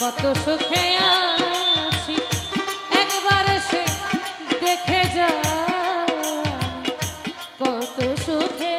কত সুখে আছি একবার সে দেখে যা কত সুখে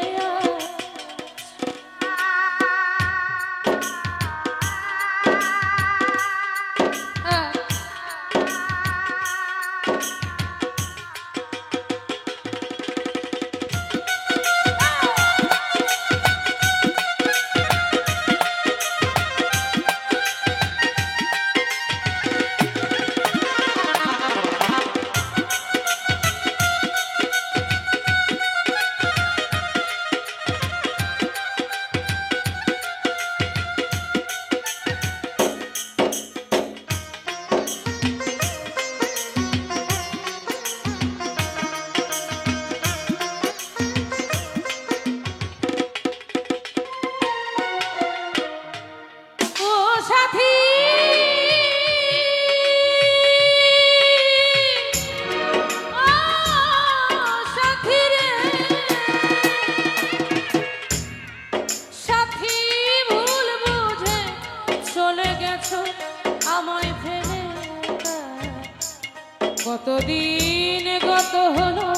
কতদিন গত হলো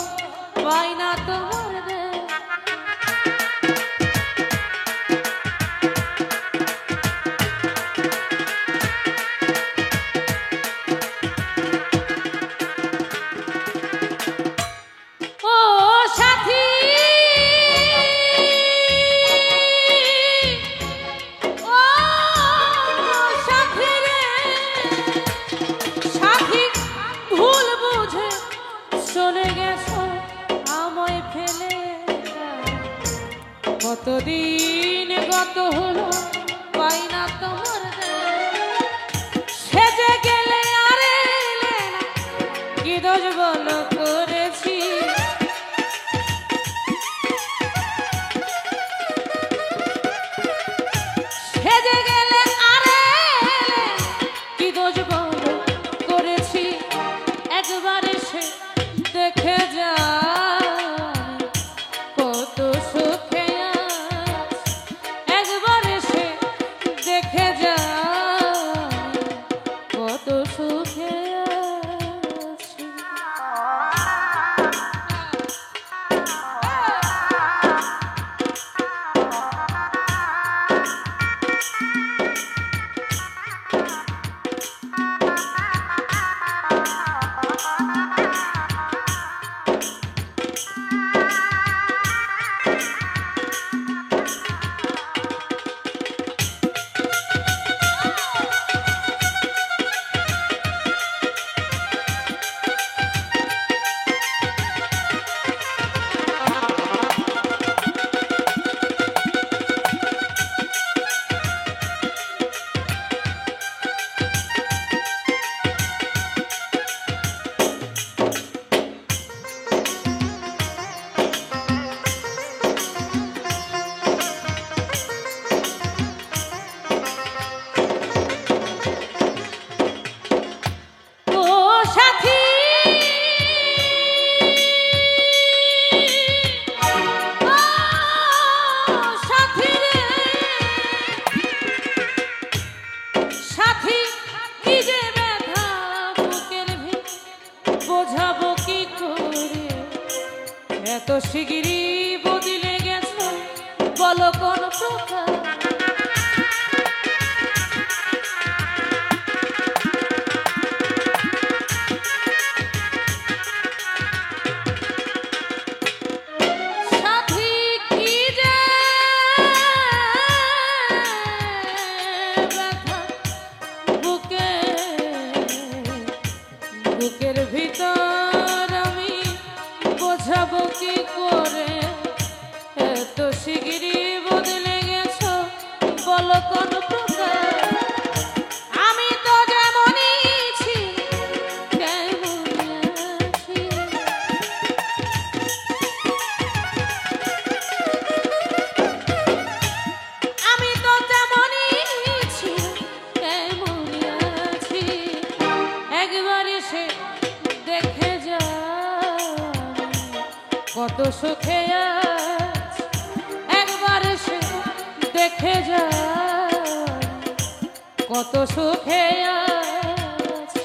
পাই না তোমার ও সাথী ও সাথী রে সাথী ভুল বুঝে চলে গেছো আমায় ফেলে কতদিন গত হলো পাই না তোমার সেজে গেলে আরে কি দোষ বলো করেছি সেজে গেলে আরে কি দোষ বলো করেছি একবার এসে দেখে যা কত সুখে একবার এসে দেখে যা কত সুখে বোঝাবো কি করে এত শিগগিরই বদলে গেছো বলো কোন প্রকার সাথী কি যে ব্যথা বুকে বুকের ভিতর আমি বোঝাবো কি করে এত শিগগিরই বদলে গেছো বলো কোন প্রকার আমি তো যেমনই ছিলাম তেমনই আছি আমি তো যেমনই ছিলাম তেমনই আছি একবার এসে দেখে যা কত সুখে আছি একবার এসে দেখে যা কত সুখে আছি।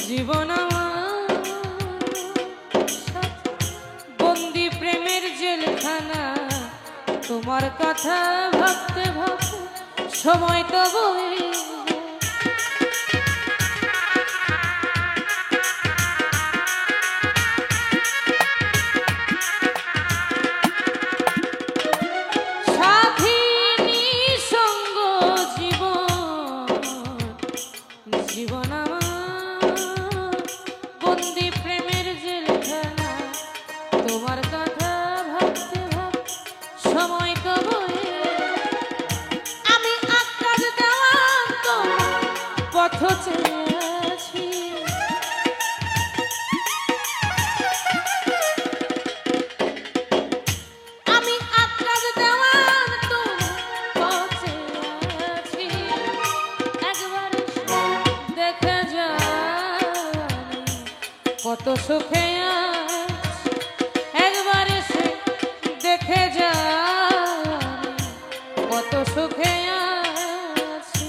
জীবন বন্দি প্রেমের জেলখানা, তোমার কথা ভাবতে ভাবতে সময় তো বই। সাথী নিঃসঙ্গ জীবন, জীবন বন্দি প্রেমের জেলখানা, তোমার কথা ভাবতে ভাবতে সময় তো বয়ে। আমি আকাশ দেওয়ার তোমার পথ চেয়ে আছি, আমি আকাশ দেওয়ার তোমার পথ চেয়ে আছি। একবার দেখে যা কত সুখে আছি, একবার এসে দেখে যা কত সুখে আছি।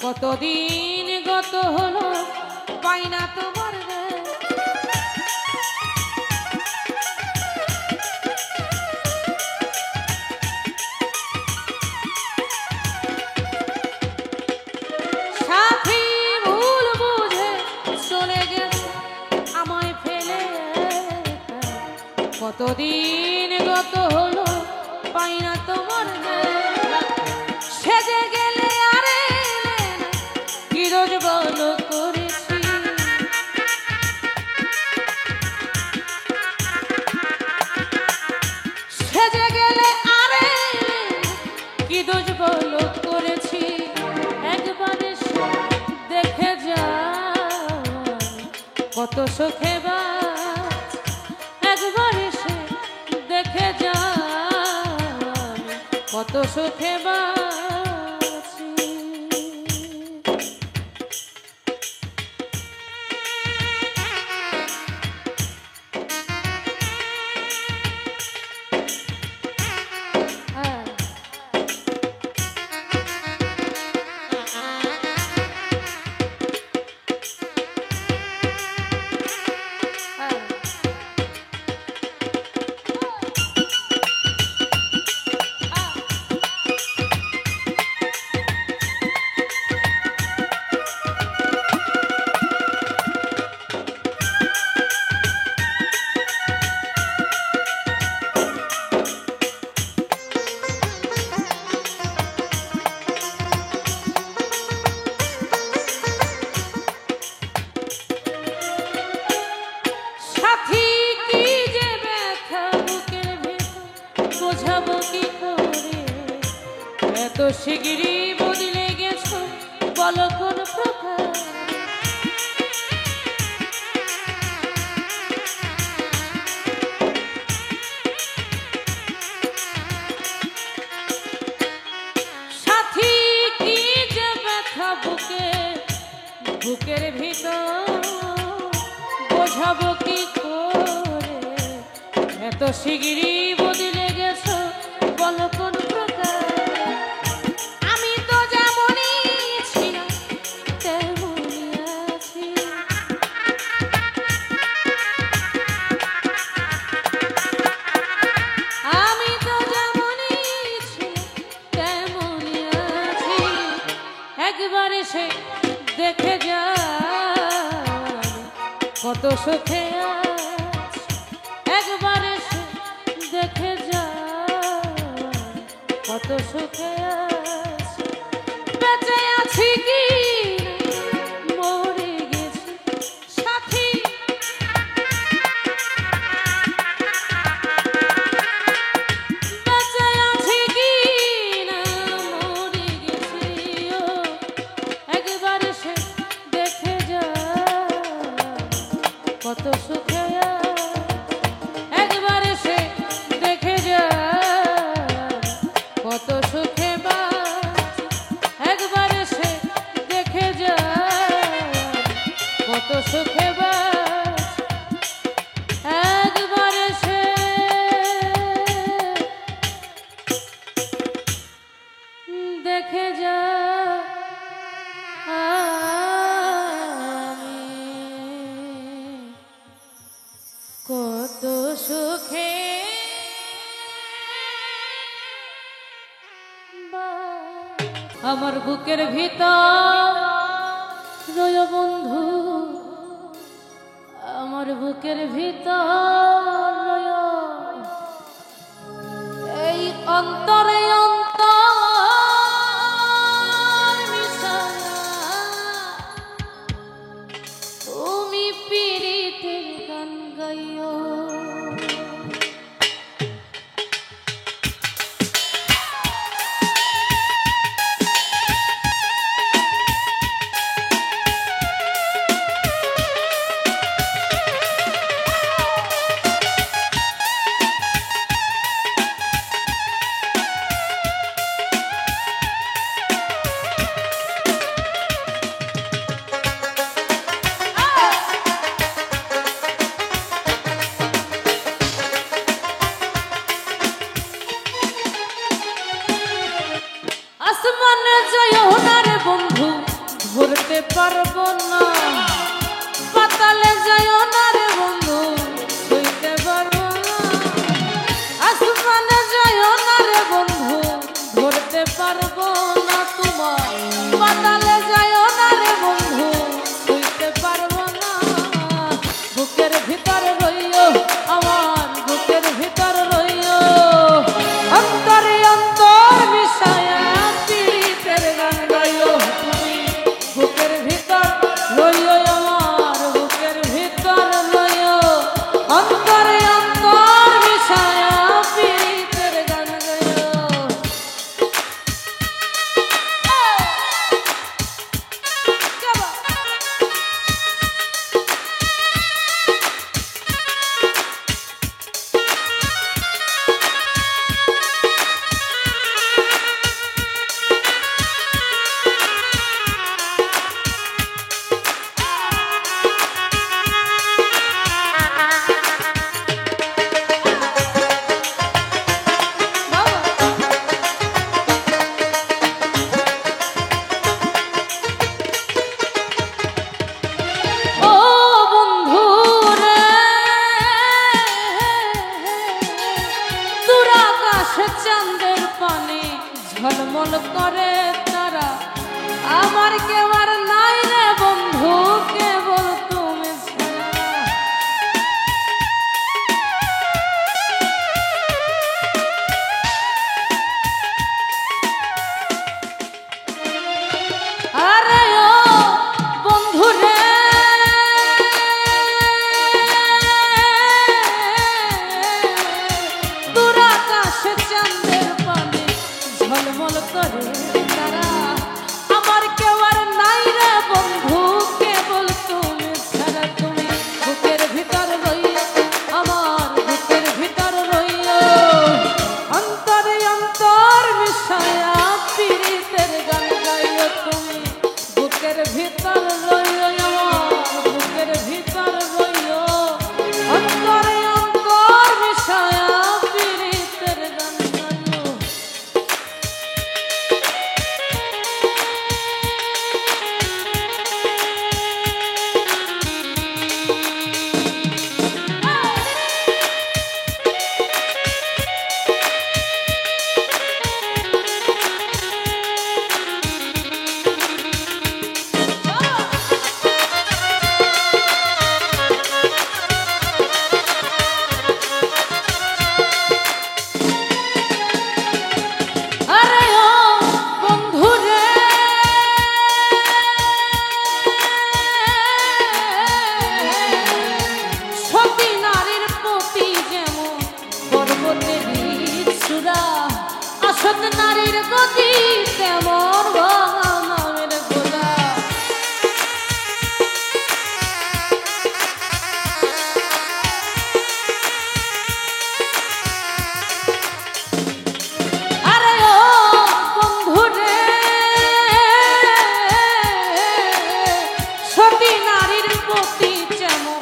কতদিন গত হলো পাই না তোমার, সাথী ভুল বুঝে চলে গেছে আমায় ফেলে। কতদিন গত হলো পাই না তোমার, সেজে গেলে আরে কি রোজ বলো করেছি। সেজে গেলে আরে কি দোষ বলো করেছি। একবারে দেখে যা কত সুখে বাঁচি, একবারে দেখে যা কত সুখে বাঁচি। এত শিগগিরই বদলে গেছো বলো কোন প্রকার সাথী কি যে ব্যথা বুকে বুকের ভিতর বোঝাবো কি করে এত শিগগিরই বদলে গেছো বলো কোন প্রকার আমি তো যেমনই ছিলাম তেমনই আছি আমি তো যেমনই ছিলাম তেমনই আছি একবার এসে দেখে যা কত সুখে আছি একবার এসে দেখে যা কত সুখে আছি বেঁচে আছি কি মরে গেছি সাথী বেঁচে আছি কি না মরে গেছি ও একবার এসে দেখে যা কত সুখে একবার এসে দেখে যা কত সুখে বাঁচি একবার এসে দেখে যা কত সুখে বাঁচি একবার এসে দেখে যা কত সুখে আমার বুকের ভিতর রয় বন্ধু আমার বুকের ভিতর রয় এই অন্তরে অন্তর মিশায়া তুমি পীড়িতের গান গাইও আসমানে যাইও না রে বন্ধু ধরতে পারবো না পাতালে যাইও না রে বন্ধু ছুঁইতে পারবো না আসমানে যাইও না রে বন্ধু ধরতে পারবো না তোমার পাতালে যাইও না রে বন্ধু ছুঁইতে পারবো না বুকের ভিতর রইও আমার বুকের ভিতর রইও অন্তরে অন্তর মিশায়া বুকের ভিতর রইও আমার বুকের ভিতর রইও অন্তরে অন্তর মিশায়া পীড়িতের গান গাইও চাঁদের পানে ঝলমল করে তারা আমার কেউ আর নাই রে বন্ধু কেবল তুমি আরে ও বন্ধু রে চাঁদের পানে ঝলমল করে গতি তেমন ভাঙা নামের গোলা। আরে ও বন্ধুরে সতী নারীর গতি যেমন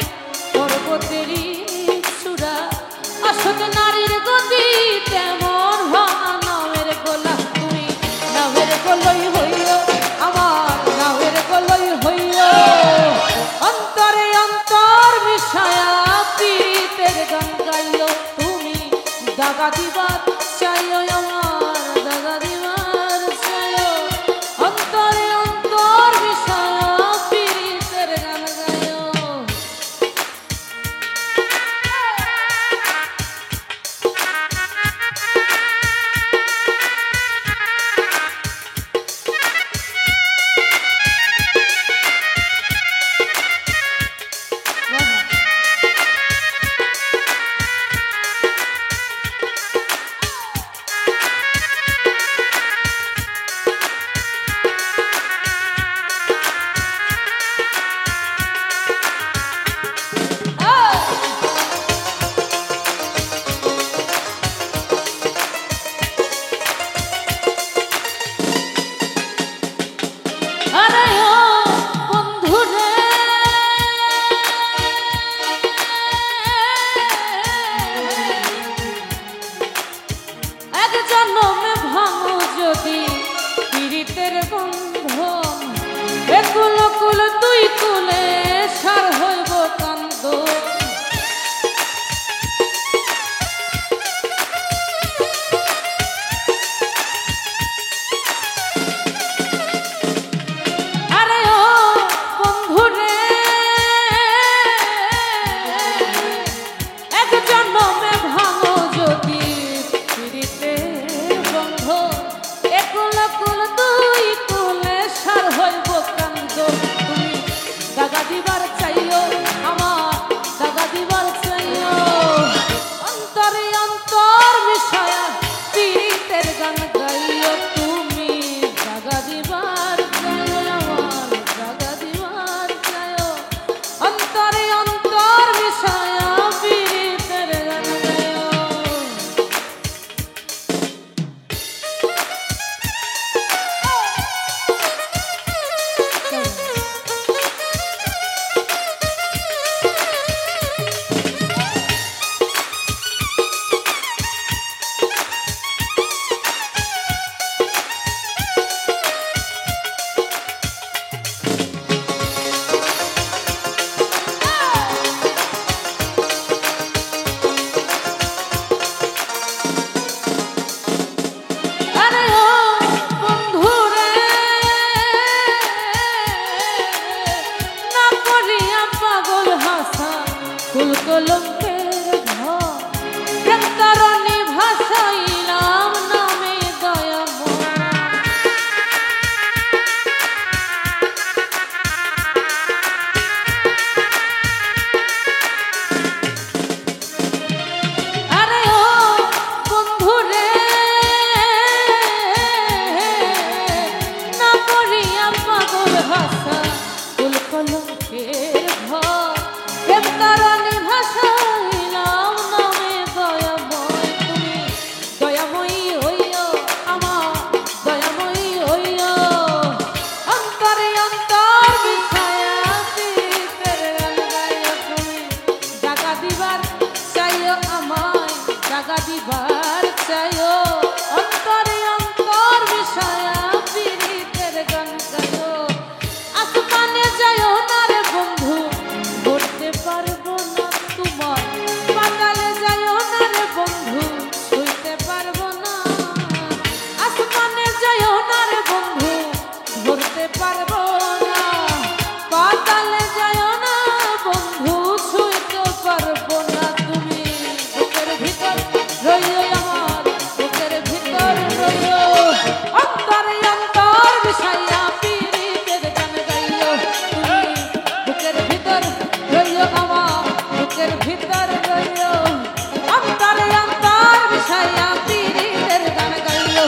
পর্বতেরই চূড়া, অসৎ নারীর গতি তেমন ভাঙা নামের গোলা। তুমি নামের গোলই হইও আমার, নামের গোলই হইও অন্তরে অন্তর মিশায়া পীড়িতের গান গাইও। তুমি দাগা দিবার চাইও আমার, দাগা দিবার চাইও অন্তরে অন্তর মিশায়া পীড়িতের গান গাইও। কুল কুল তুই কুলে সার হইব কান্দ। আরে ও বন্ধুরে এক জন্মে ভাঙো যদি পিড়িতে বন্ধ, একুল কুল তুই কুলে সার হইব কান্দ। তুমি দাগা দিবার চাইও আমার, দাগা দিবার চাইও অন্তরে অন্তর মিশায়া পীড়িতের গান গাইও। তুমি দাগা দিবার চাইও আমার, দাগা দিবার চাইও অন্তরে অন্তর মিশায়া পীড়িতের গান গাইও। কুল কলঙ্কের ঘর প্রেম তারণী ভাসাইলাম নামে দয়াময়। আরে ও বন্ধুরে না করিয়া পাগল হাসা কুল কলঙ্কের ঘর প্রেম তারণী ভাসাইলাম নামে দয়াময়। তুমি দয়াময়ী হইও আমার, দয়াময়ী হইও অন্তরে অন্তর বিছায়া পীড়িতের গান গাইও। তুমি দাগা দিবার চাইও আমায়, দাগা দিবার চাইও অন্তরে অন্তর বিছায়া পীড়িতের গান গাইও। আসমানে যাইও না রে বন্ধু, ধরতে পারবো না তোমার, পাতালে যাইও না রে বন্ধু, ছুঁইতে পারবো না। আসমানে যাইও না রে বন্ধু, ধরতে পারবো না, পাতালে যাইও না বন্ধু, ছুঁইতে পারবো না। তুমি বুকের ভিতর রইও আমার, বুকের ভিতর রইও অন্তরে অন্তর মিশাইয়া পীড়িতের গান গাইও। তুমি বুকের ভিতর রইও আমার, বুকের ভিতর রইও অন্তরে অন্তর মিশাইয়া পীড়িতের গান গাইও।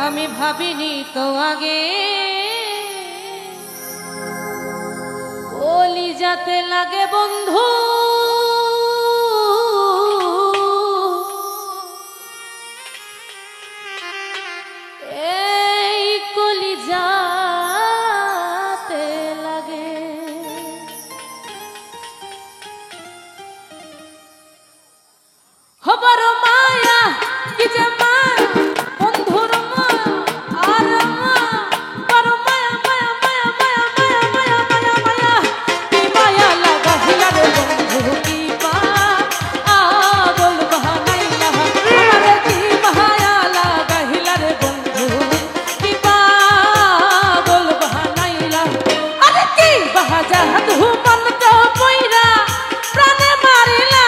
আমি ভাবিনি তো আগে কলিজাতে লাগে বন্ধু এই কলিজাতে লাগে হবার মায়া কি যে মায়া বন্ধুর মায়া আর মায়া মায়া মায়া মায়া মায়া মায়া মায়া মায়া মায়া কি মায়া লাগা হিলা রে বন্ধু কি পাগল বাহানাইলা আমারে কি মায়া লাগা হিলা রে বন্ধু কি পাগল বাহানাইলা আরে কি বাহাজা তু মন তো পয়রা প্রাণে মারিলা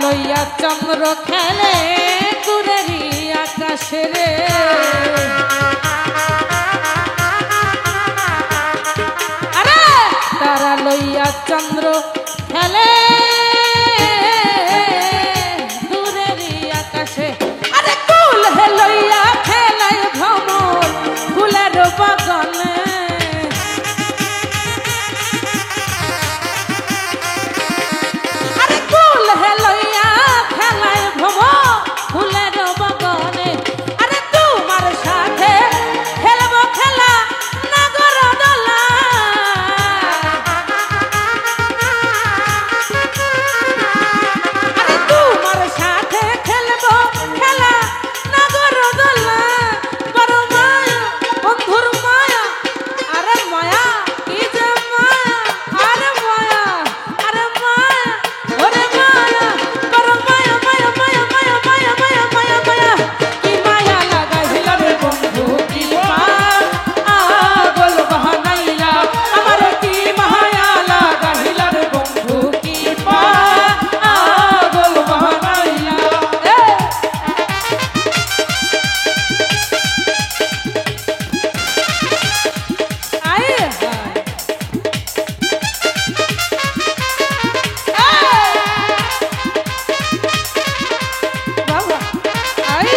লইয়া চন্দ্র খেলে দূরেরই আকাশে রে আরে তারা লইয়া চন্দ্র খেলে দূরেরই আকাশে আরে কুল হে লইয়া খেলাই ভ্রমর ফুলের বাগানে আরে কুল হে লইয়া খেলাই ভ্রমর ফুলের বাগানে আরে তোমার সাথে খেলবো খেলা নাগর দোলা আরে তোমার সাথে খেলবো খেলা নাগর দোলা বড় মায়া বন্ধুর মায়া আরে মায়া কি যে মায়া আরে মায়া আরে মায়া ওরে মায়া বড় মায়া মায়া মায়া মায়া মায়া মায়া মায়া মায়া কি মায়া লাগাইলা রে বন্ধু কি পাগল বাহানাইলা আমার কি মায়া লাগাইলা রে বন্ধু কি পাগল বাহানাইলা আয় বাবা আয়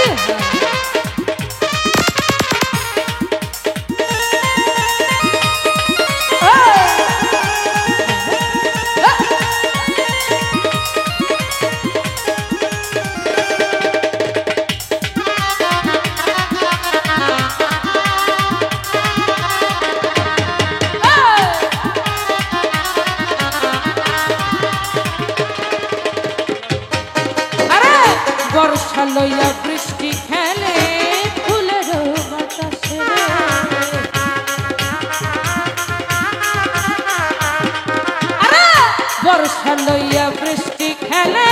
আরে বর্ষা লইয়া বৃষ্টি খেলে ফুলের বাতাসে রে আরে বর্ষা লইয়া বৃষ্টি খেলে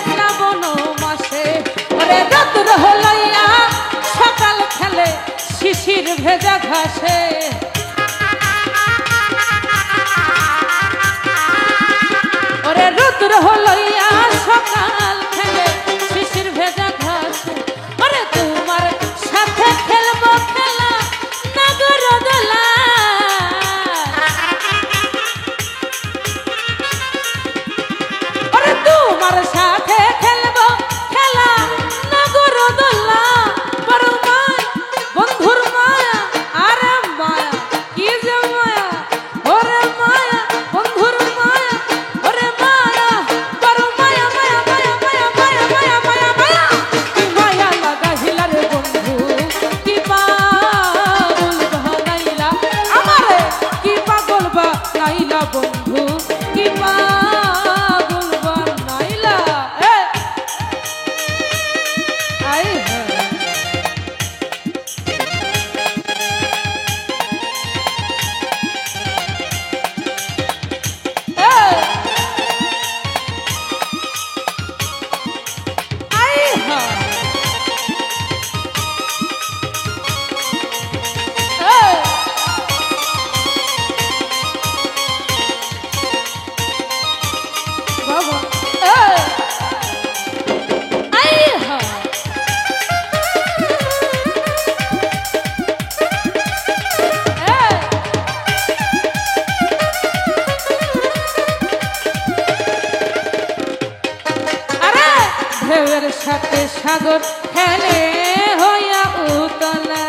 শ্রাবণ মাসে ওরে রৌদ্র লইয়া সকাল খেলে শিশির ভেজা ঘাসে ওরে রৌদ্র লইয়া সকাল খেলে শিশির ভেজা ঘাসে ওরে তোমার সাথে খেলবো খেলা নাগর দোলা সাগর খেলে হইয়া উতলা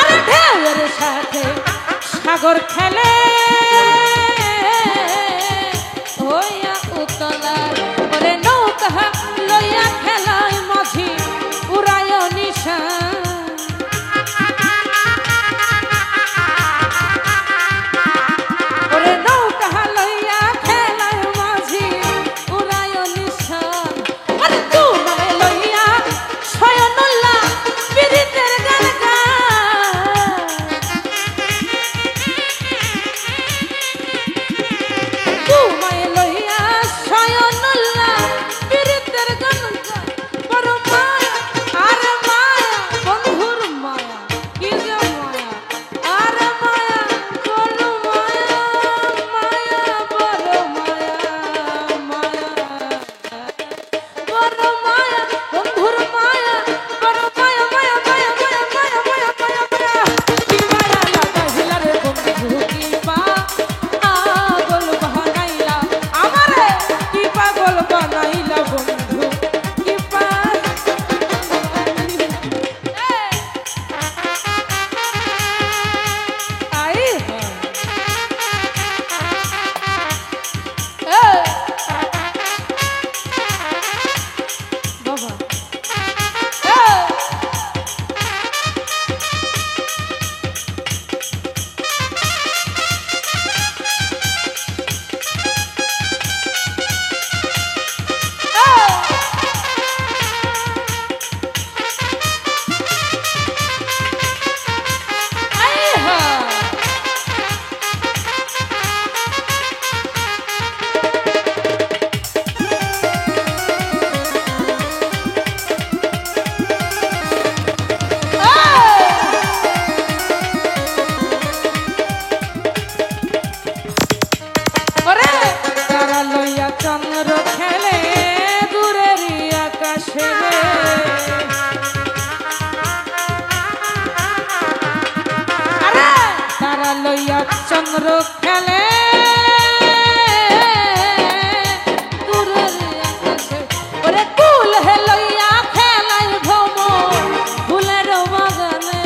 আরে ঢেউয়ের সাথে সাগর খেলে হইয়া উতলা ওরে নৌকা লইয়া খেলায় মাঝি উড়ায় নিশা চন্দ্র খেলে দূরের আকাশে তারা লইয়া চন্দ্র খেলে দূরের আকাশে ওরে কুল হে লইয়া খেলাই ভ্রম ফুলের বাগানে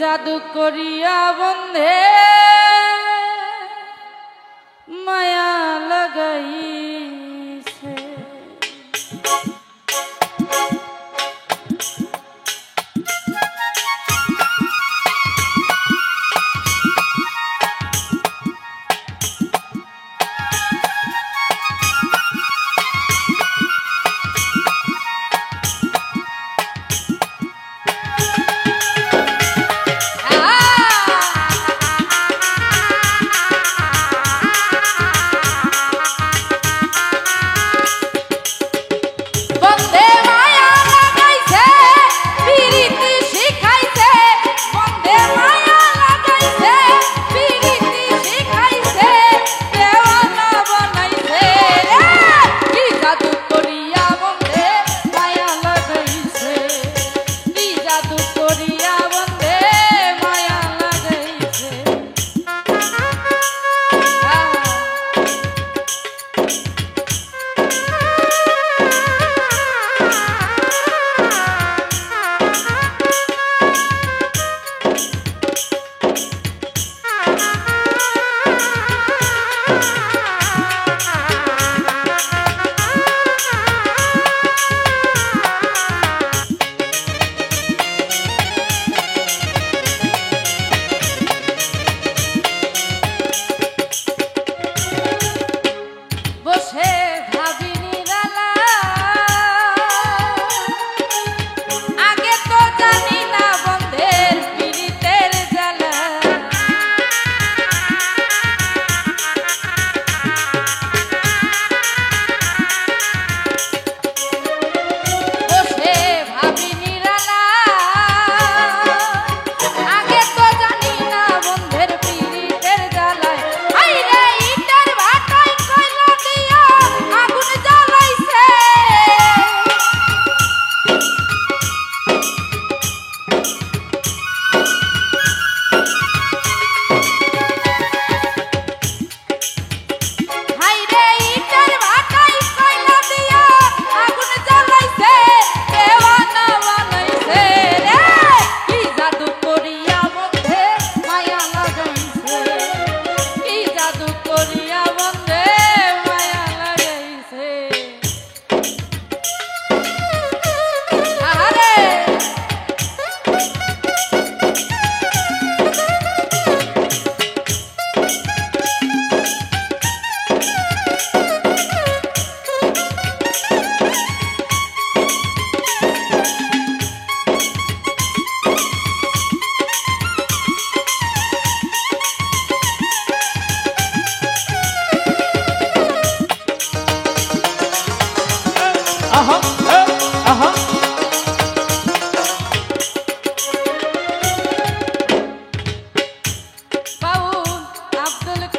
জাদু করিয়া বন্ধে মায়া লাগাইছে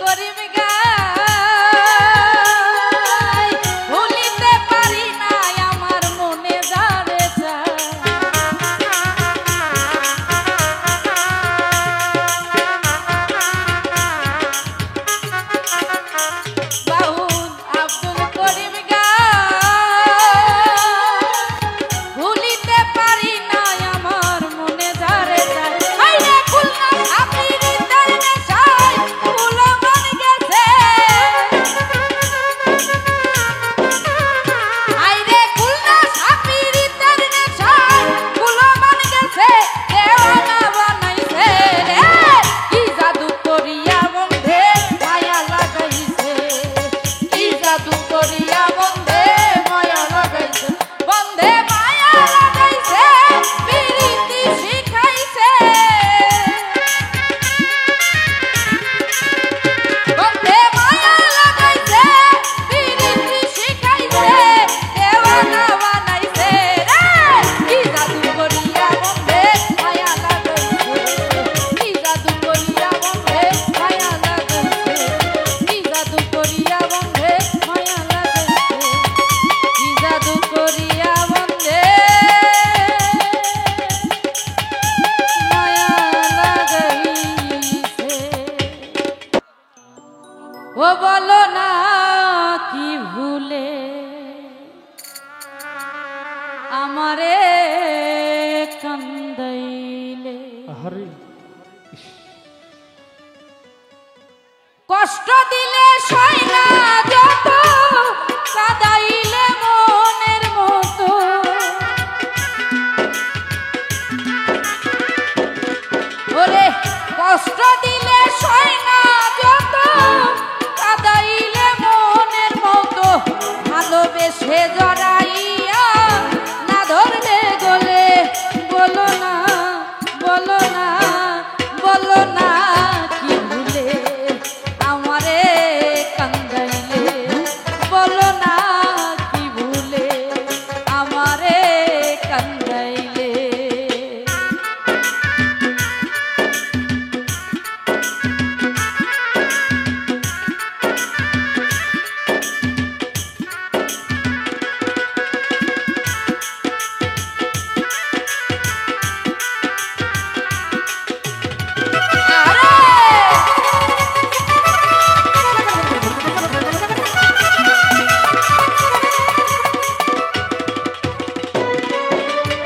করিম গাই ভুলিতে পারি না আমার মনে যারে চায় বাউল আব্দুল করিম ভুলিতে পারি না আমার মনে যারে যায় আইরে খুলনা আপনি তার নেশায় ফুলো মন গেছে আইরে খুলনা আপনি তার নেশায় ফুলো মন গেছে দেওয়ানা বানাইছে রে কি জাদু করিয়া বন্ধে মায়া লাগাইছে কি জাদু করিয়া বন্ধে মায়া লাগাইছে বন্ধে মায়া লাগাইছে প্রীতি শিখাইছে বন্ধে মায়া লাগাইছে প্রীতি শিখাইছে দেওয়ানা বানাইছে রে কি জাদু করিয়া বন্ধে মায়া লাগাইছে কি জাদু করিয়া বন্ধে মায়া লাগাইছে কি জাদু করিয়া বন্ধে মায়া লাগাইছে কি জাদু করিয়া বন্ধে মায়া লাগাইছে ও বলো না কি ভুলে আমারে কান্দাইলে আহারে কষ্ট দিলে সয় না যত কাঁদাইলে মনের মতো ওরে কষ্ট দিলে সয় না যত কাঁদাইলে মনের মতো ভালোবেসে জড়াইয়া না ধরলে গলে বলো না বলো না বলো না কি ভুলে আমারে কান্দাইলে বলো না কি ভুলে আমারে কান্দাইলে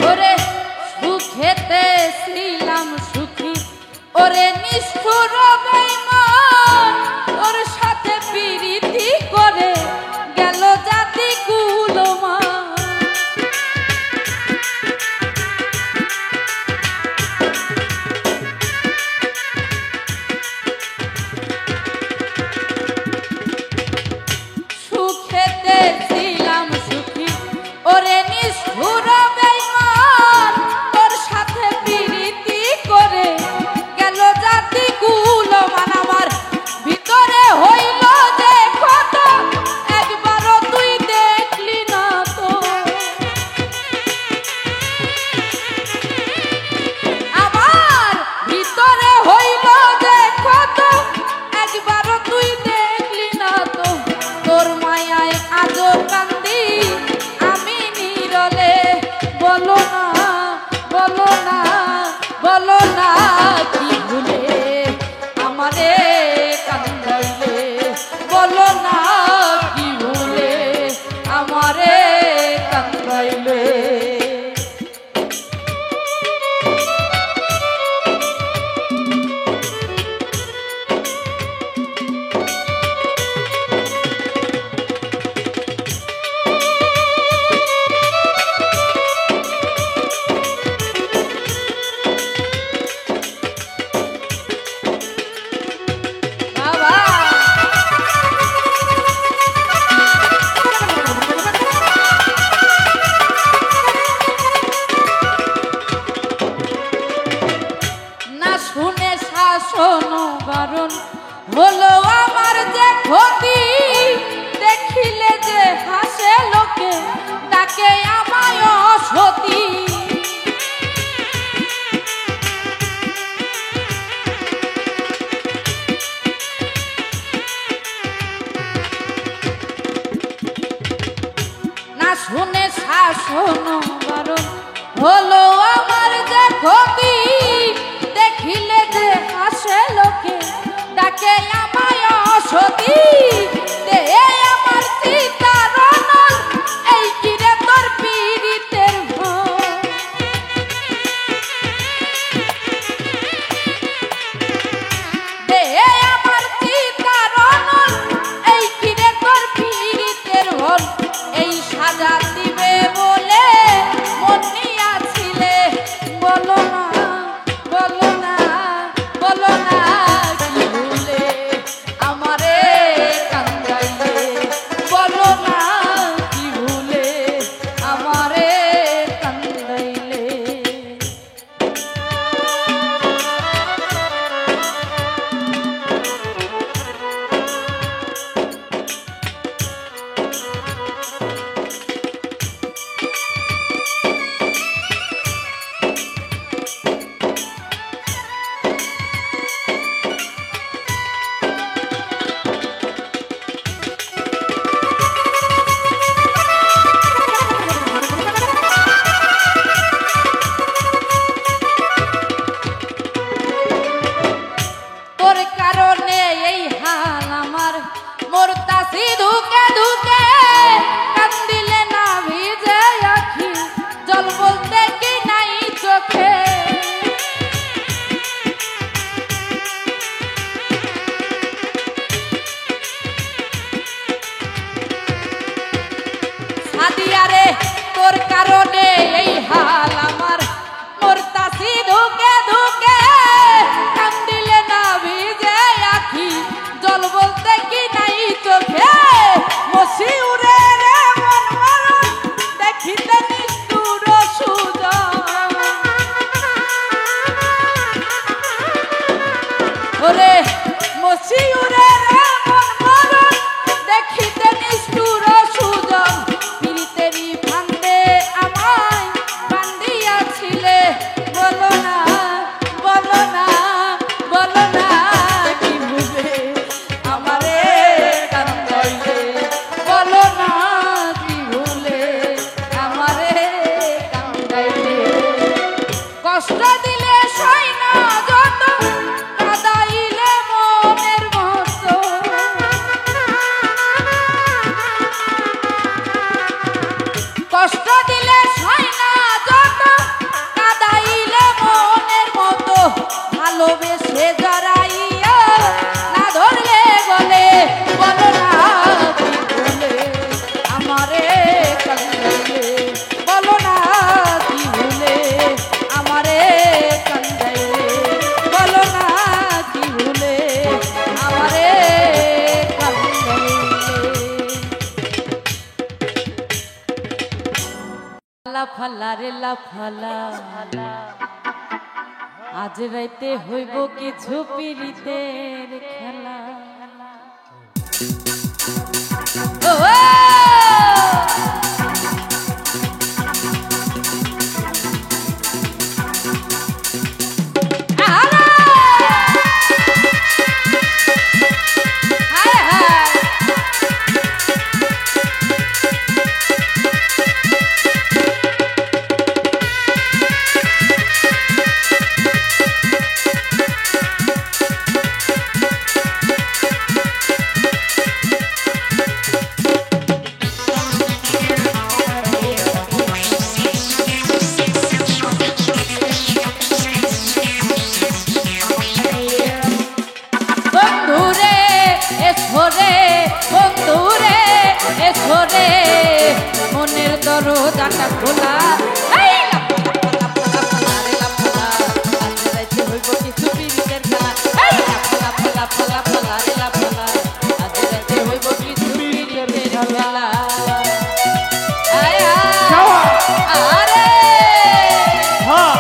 ওরে সুখেতে ছিলাম সুখী ওরে নিষ্ঠুর বেঈমান তোর সাথে প্রীতি করে গেল জাতি কুলমান সুখেতে ছিলাম সুখী ওরে নিষ্ঠুর বেঈমান তোর সাথে প্রীতি করে গেল জাতি কুলমান আমার ভিতরে হইল যে কত একবারও তুই দেখলি না তো আমার ভিতরে হইল যে কত একবারও তুই দেখলি না তো তোর মায়ায় আজও কান্দি আমি নীরলে বলো না বলো না বলো না কি ভুলে আমারে কান্দাইলে বলো না কি ভুলে আমারে কান্দাইলে বাবা না শুনে শাসন বারণ হলো আমার যে ক্ষতি দেখিলে যে হাসে লোকে তাকে আমায় অসতী শোনো বারণ হলো আমার যে ক্ষতি দেখিলে যে হাসে লোকে ডাকে আমায় অসতী দে আমার চিতারণ এই কিরে তোর পীড়িতের ভয় দে আমার চিতারণ এই কিরে তোর পীড়িতের ভয় এই সাজা দিবে বলে মন নিয়াছিলে বলো না বলো না বলো না কি ভুলে আমারে কান্দাইলে বলো না কি ভুলে আমারে কান্দাইলে মরতাছি ধুকে ধুকে কান্দিলে না ভিজে আখি জল বলতে কি নাই চোখে সাদিয়া রে তোর কারণে এই হাল আমার মরতাছি ধুকে ধুকে কান্দিলে না ভিজে আখি জল বলতে কি নাই চোখে মসি উড়ে রে মন মরণ দেখিতে নিষ্ঠুর সুজন ওরে মসি উড়ে রে মন মরণ দেখিতে নিষ্ঠুর সুজন পীড়িতেরই ফান্দে আমায় বান্ধিয়াছিলে বলো না বলো না বলো না কি ভুলে আমারে কান্দাইলে বলো না কি ভুলে আমারে কান্দাইলে কষ্ট দিলে সই না যত কাঁদাইলে মনের মতো কষ্ট দিলে সই না যত কাঁদাইলে মনের মতো ভালোবেসে জড়াইয়া না ধরলে বলে বলো না কি ভুলে আমারে কান্দাইলে বলো না কি ভুলে আমারে কান্দাইলে বলো না কি ভুলে আমারে কান্দাইলে লাফালা রে লাফালা আজ রাইতে হইব কিছু পীড়িতের খেলা ও বন্ধুরে এসরে মনের দরজাটা খোলা এই লাফালা ফালা রে লাফালা আজ রাইতে হইব কিছু পীড়িতের খেলা এই লাফালা ফালা রে লাফালা আজ রাইতে হইব কিছু পীড়িতের খেলা আয়া আরে হ্যাঁ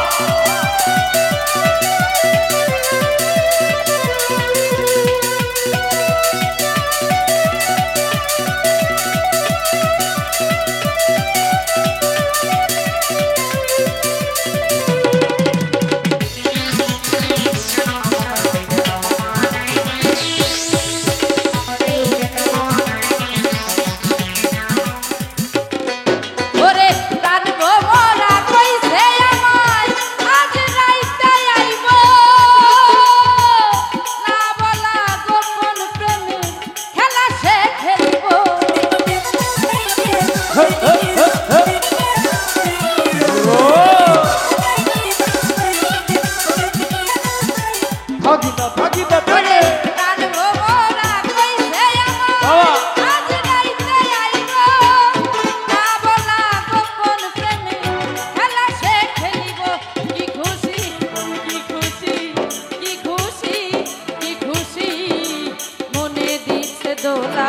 দোলা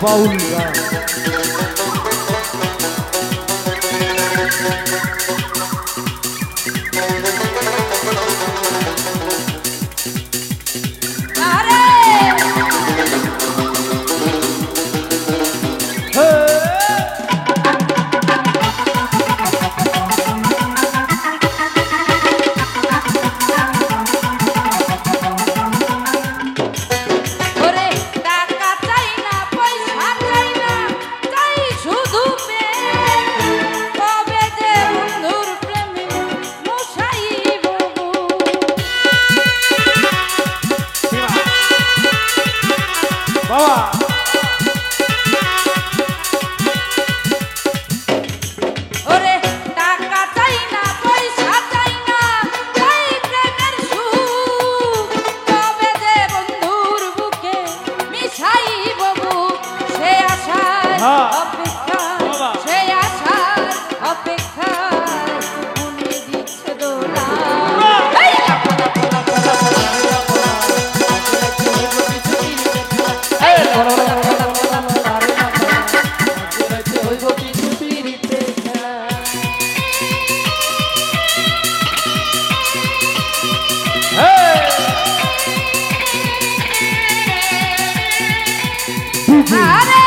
বাউল গান আরে